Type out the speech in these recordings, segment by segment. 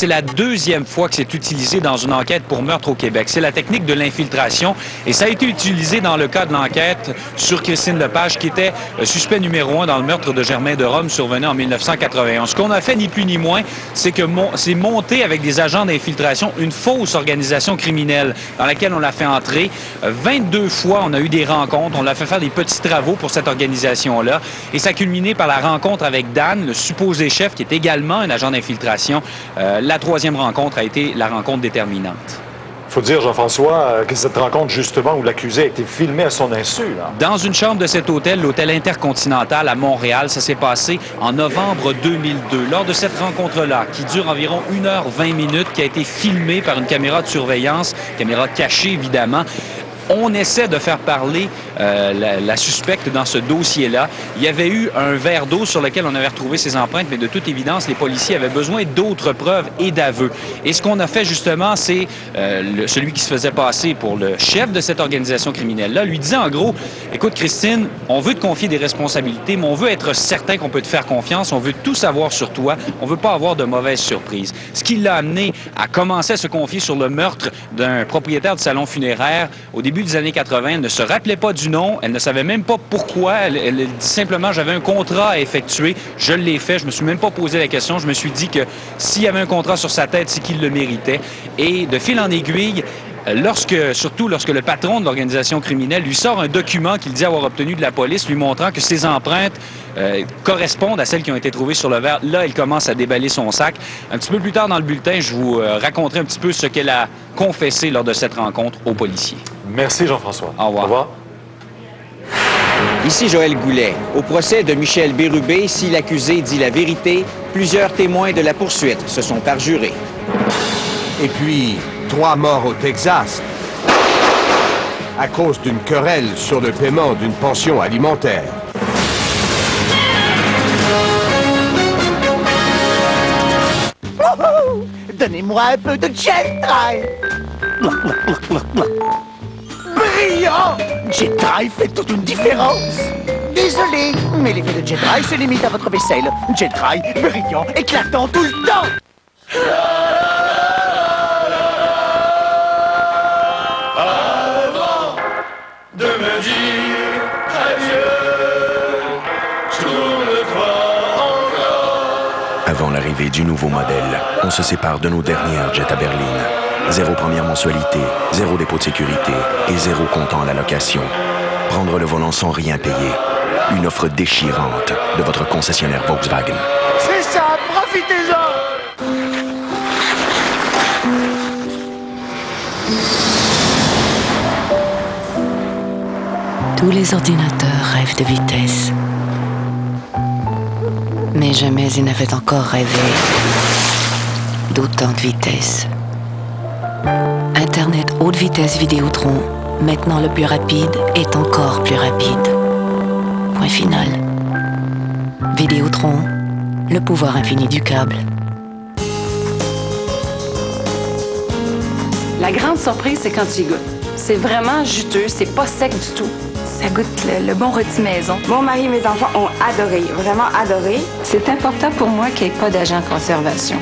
c'est la deuxième fois que c'est utilisé dans une enquête pour meurtre au Québec. C'est la technique de l'infiltration et ça a été utilisé dans le cas de l'enquête sur Christine Lepage, qui était suspect numéro 1 dans le meurtre de Germain de Rome survenu en 1991. Ce qu'on a fait, ni plus ni moins, c'est que c'est monter avec des agents d'infiltration une fausse organisation criminelle dans laquelle on l'a fait entrer. 22 fois, on a eu des rencontres, on l'a fait faire des petits travaux pour cette organisation-là et ça a culminé par la rencontre avec Dan, le supposé chef, qui est également un agent d'infiltration. La troisième rencontre a été la rencontre déterminante. Il faut dire, Jean-François, que cette rencontre, justement, où l'accusé a été filmé à son insu. Là. Dans une chambre de cet hôtel, l'hôtel Intercontinental à Montréal, ça s'est passé en novembre 2002. Lors de cette rencontre-là, qui dure environ 1h20, qui a été filmée par une caméra de surveillance, caméra cachée évidemment, on essaie de faire parler la suspecte dans ce dossier-là. Il y avait eu un verre d'eau sur lequel on avait retrouvé ses empreintes, mais de toute évidence, les policiers avaient besoin d'autres preuves et d'aveux. Et ce qu'on a fait, justement, c'est celui qui se faisait passer pour le chef de cette organisation criminelle-là lui disait en gros, « Écoute, Christine, on veut te confier des responsabilités, mais on veut être certain qu'on peut te faire confiance, on veut tout savoir sur toi, on veut pas avoir de mauvaises surprises. » Ce qui l'a amené à commencer à se confier sur le meurtre d'un propriétaire de salon funéraire au début des années 80, elle ne se rappelait pas du nom, elle ne savait même pas pourquoi, elle dit simplement « j'avais un contrat à effectuer, je l'ai fait, je me suis même pas posé la question, je me suis dit que s'il y avait un contrat sur sa tête, c'est qu'il le méritait. » Et de fil en aiguille, surtout lorsque le patron de l'organisation criminelle lui sort un document qu'il dit avoir obtenu de la police, lui montrant que ses empreintes correspondent à celles qui ont été trouvées sur le verre, là, elle commence à déballer son sac. Un petit peu plus tard dans le bulletin, je vous raconterai un petit peu ce qu'elle a confessé lors de cette rencontre aux policiers. Merci, Jean-François. Au revoir. Au revoir. Ici Joël Goulet. Au procès de Michel Bérubé, si l'accusé dit la vérité, plusieurs témoins de la poursuite se sont parjurés. Et puis, 3 morts au Texas à cause d'une querelle sur le paiement d'une pension alimentaire. Wouhou! Donnez-moi un peu de Jet Drive! Brillant! Jet Drive fait toute une différence! Désolé, mais l'effet de Jet Drive se limite à votre vaisselle. Jet Drive, brillant, éclatant tout le temps! Avant de me dire adieu, je tourne-toi encore. Avant l'arrivée du nouveau modèle, on se sépare de nos dernières Jetta berlines. 0 première mensualité, 0 dépôt de sécurité et 0 comptant à la location. Prendre le volant sans rien payer. Une offre déchirante de votre concessionnaire Volkswagen. C'est ça, profitez-en! Tous les ordinateurs rêvent de vitesse. Mais jamais ils n'avaient encore rêvé d'autant de vitesse. Internet haute vitesse Vidéotron, maintenant le plus rapide, est encore plus rapide. Point final. Vidéotron, le pouvoir infini du câble. La grande surprise, c'est quand tu y goûtes. C'est vraiment juteux, c'est pas sec du tout. Ça goûte le bon rôti maison. Mon mari et mes enfants ont adoré, vraiment adoré. C'est important pour moi qu'il n'y ait pas d'agent de conservation.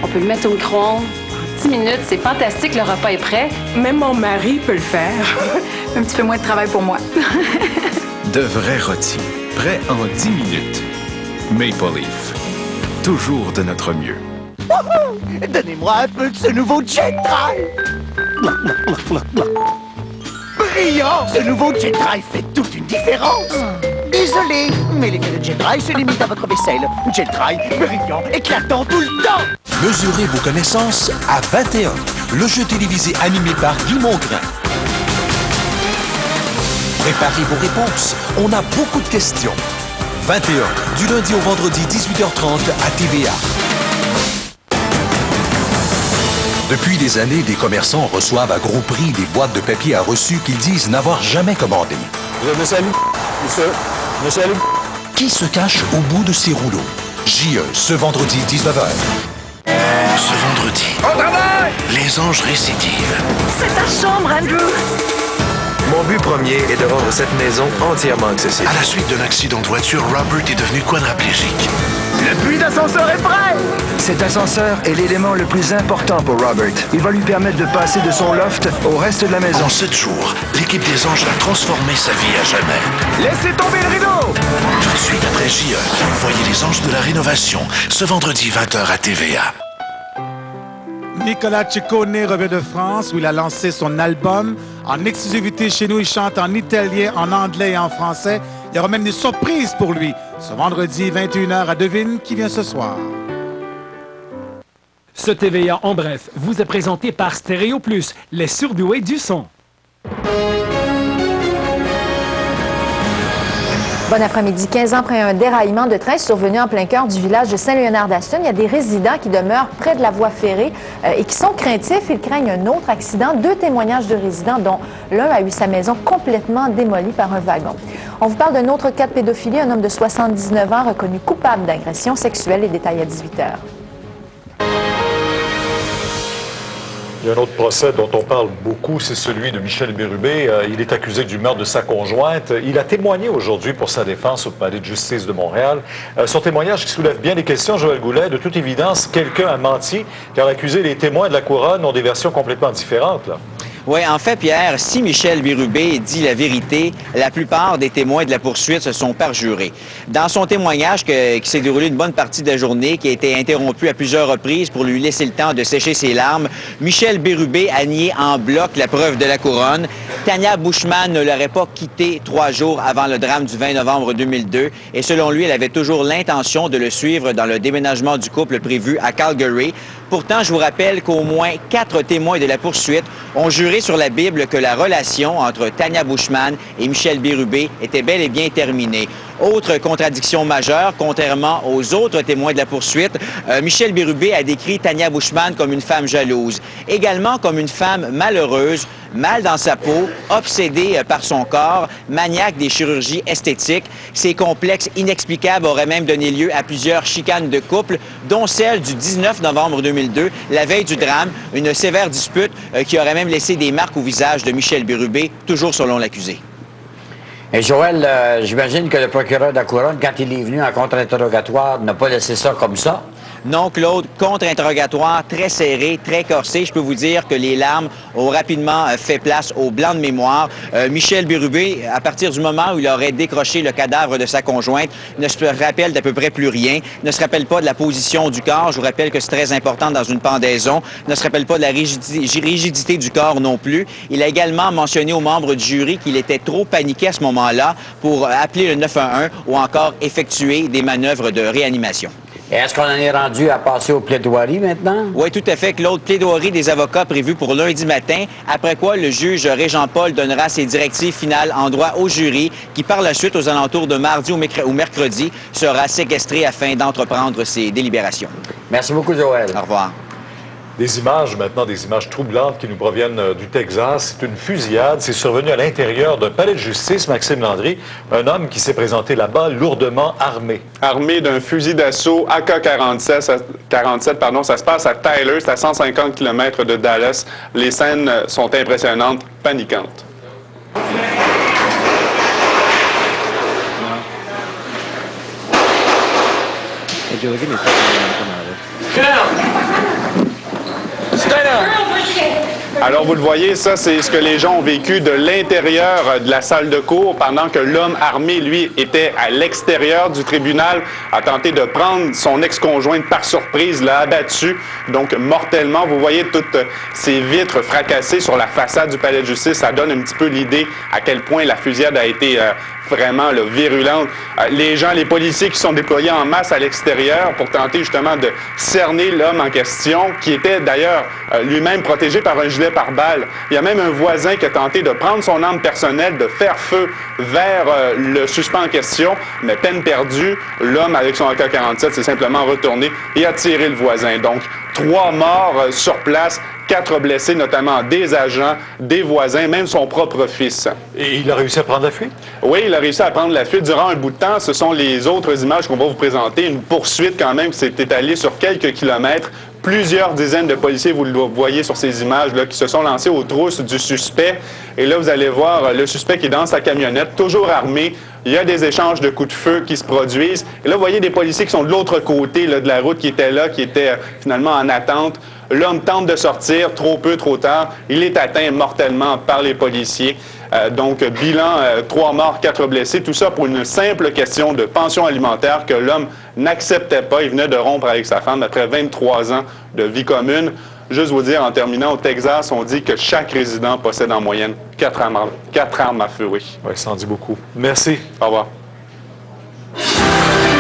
On peut le mettre au micro-ondes. En 10 minutes, c'est fantastique, le repas est prêt. Même mon mari peut le faire. Un petit peu moins de travail pour moi. De vrais rôtis, prêts en 10 minutes. Maple Leaf, toujours de notre mieux. Wouhou! Donnez-moi un peu de ce nouveau Jet Drive! Brillant! Ce nouveau Jet Drive fait toute une différence! Désolé, mais l'effet de Jet Drive se limite à votre vaisselle. Jet Drive, brillant, éclatant tout le temps! Mesurez vos connaissances à 21, le jeu télévisé animé par Guy Mongrain. Préparez vos réponses, on a beaucoup de questions. 21, du lundi au vendredi 18h30 à TVA. Depuis des années, des commerçants reçoivent à gros prix des boîtes de papier à reçu qu'ils disent n'avoir jamais commandées. Monsieur, monsieur. Qui se cache au bout de ces rouleaux? JE, ce vendredi 19h. Ce vendredi, Au travail! les anges récidivent. C'est ta chambre, Andrew! Mon but premier est de rendre cette maison entièrement accessible. À la suite d'un accident de voiture, Robert est devenu quadraplégique. Le puits d'ascenseur est prêt! Cet ascenseur est l'élément le plus important pour Robert. Il va lui permettre de passer de son loft au reste de la maison. En 7 jours, l'équipe des Anges va transformer sa vie à jamais. Laissez tomber le rideau! Tout de suite après JE, voyez les Anges de la Rénovation, ce vendredi 20h à TVA. Nicolas Ciccone revient de France où il a lancé son album. En exclusivité chez nous, il chante en italien, en anglais et en français. Il y aura même des surprises pour lui. Ce vendredi 21h à Devine qui vient ce soir. Ce TVA en bref vous est présenté par Stéréo Plus, les surdoués du son. Bon après-midi. 15 ans après un déraillement de train survenu en plein cœur du village de Saint-Léonard-d'Aston, il y a des résidents qui demeurent près de la voie ferrée et qui sont craintifs. Ils craignent un autre accident. 2 témoignages de résidents, dont l'un a eu sa maison complètement démolie par un wagon. On vous parle d'un autre cas de pédophilie, un homme de 79 ans reconnu coupable d'agression sexuelle. Les détails à 18h. Il y a un autre procès dont on parle beaucoup, c'est celui de Michel Bérubé. Il est accusé du meurtre de sa conjointe. Il a témoigné aujourd'hui pour sa défense au palais de justice de Montréal. Son témoignage qui soulève bien des questions, Joël Goulet. De toute évidence, quelqu'un a menti, car l'accusé, les témoins de la couronne ont des versions complètement différentes, là. Oui, en fait, Pierre, si Michel Bérubé dit la vérité, la plupart des témoins de la poursuite se sont perjurés. Dans son témoignage qui s'est déroulé une bonne partie de la journée, qui a été interrompu à plusieurs reprises pour lui laisser le temps de sécher ses larmes, Michel Bérubé a nié en bloc la preuve de la couronne. Tania Bushman ne l'aurait pas quitté 3 jours avant le drame du 20 novembre 2002 et selon lui, elle avait toujours l'intention de le suivre dans le déménagement du couple prévu à Calgary. Pourtant, je vous rappelle qu'au moins 4 témoins de la poursuite ont juré sur la Bible que la relation entre Tania Bushman et Michel Bérubé était bel et bien terminée. Autre contradiction majeure, contrairement aux autres témoins de la poursuite, Michel Bérubé a décrit Tania Bushman comme une femme jalouse, également comme une femme malheureuse, mal dans sa peau, obsédée par son corps, maniaque des chirurgies esthétiques. Ces complexes inexplicables auraient même donné lieu à plusieurs chicanes de couple, dont celle du 19 novembre 2002, la veille du drame, une sévère dispute qui aurait même laissé des marques au visage de Michel Bérubé, toujours selon l'accusé. Et Joël, j'imagine que le procureur de la Couronne, quand il est venu en contre-interrogatoire, n'a pas laissé ça comme ça? Non, Claude, contre-interrogatoire très serré, très corsé. Je peux vous dire que les larmes ont rapidement fait place au blanc de mémoire. Michel Bérubé, à partir du moment où il aurait décroché le cadavre de sa conjointe, ne se rappelle d'à peu près plus rien, ne se rappelle pas de la position du corps. Je vous rappelle que c'est très important dans une pendaison. Ne se rappelle pas de la rigidité du corps non plus. Il a également mentionné aux membres du jury qu'il était trop paniqué à ce moment-là pour appeler le 911 ou encore effectuer des manœuvres de réanimation. Et est-ce qu'on en est rendu à passer aux plaidoiries maintenant? Oui, tout à fait, Claude. Plaidoirie des avocats prévue pour lundi matin, après quoi le juge Régent-Paul donnera ses directives finales en droit au jury, qui par la suite, aux alentours de mardi ou mercredi, sera séquestré afin d'entreprendre ses délibérations. Merci beaucoup, Joël. Au revoir. Des images maintenant, des images troublantes qui nous proviennent du Texas. C'est une fusillade. C'est survenu à l'intérieur d'un palais de justice, Maxime Landry. Un homme qui s'est présenté là-bas lourdement armé. Armé d'un fusil d'assaut AK-47, ça se passe à Tyler, c'est à 150 km de Dallas. Les scènes sont impressionnantes, paniquantes. Alors, vous le voyez, ça, c'est ce que les gens ont vécu de l'intérieur de la salle de cour pendant que l'homme armé, lui, était à l'extérieur du tribunal, a tenté de prendre son ex-conjointe par surprise, l'a abattu, donc mortellement. Vous voyez toutes ces vitres fracassées sur la façade du palais de justice. Ça donne un petit peu l'idée à quel point la fusillade a été vraiment virulente. Les gens, les policiers qui sont déployés en masse à l'extérieur pour tenter justement de cerner l'homme en question, qui était d'ailleurs lui-même protégé par un gilet pare-balles. Il y a même un voisin qui a tenté de prendre son arme personnelle, de faire feu vers le suspect en question, mais peine perdue, l'homme avec son AK-47 s'est simplement retourné et a tiré le voisin. Donc, 3 morts sur place, 4 blessés, notamment des agents, des voisins, même son propre fils. Et il a réussi à prendre la fuite? Oui, il a réussi à prendre la fuite durant un bout de temps. Ce sont les autres images qu'on va vous présenter. Une poursuite quand même qui s'est étalée sur quelques kilomètres. Plusieurs dizaines de policiers, vous le voyez sur ces images-là, qui se sont lancés aux trousses du suspect. Et là, vous allez voir le suspect qui est dans sa camionnette, toujours armé, Il y a des échanges de coups de feu qui se produisent. Et là, vous voyez des policiers qui sont de l'autre côté là, de la route, qui étaient finalement en attente. L'homme tente de sortir, trop peu, trop tard. Il est atteint mortellement par les policiers. Donc, bilan, 3 morts, 4 blessés. Tout ça pour une simple question de pension alimentaire que l'homme n'acceptait pas. Il venait de rompre avec sa femme après 23 ans de vie commune. Juste vous dire, en terminant, au Texas, on dit que chaque résident possède en moyenne 4 armes à feu. Oui, ça en dit beaucoup. Merci. Au revoir.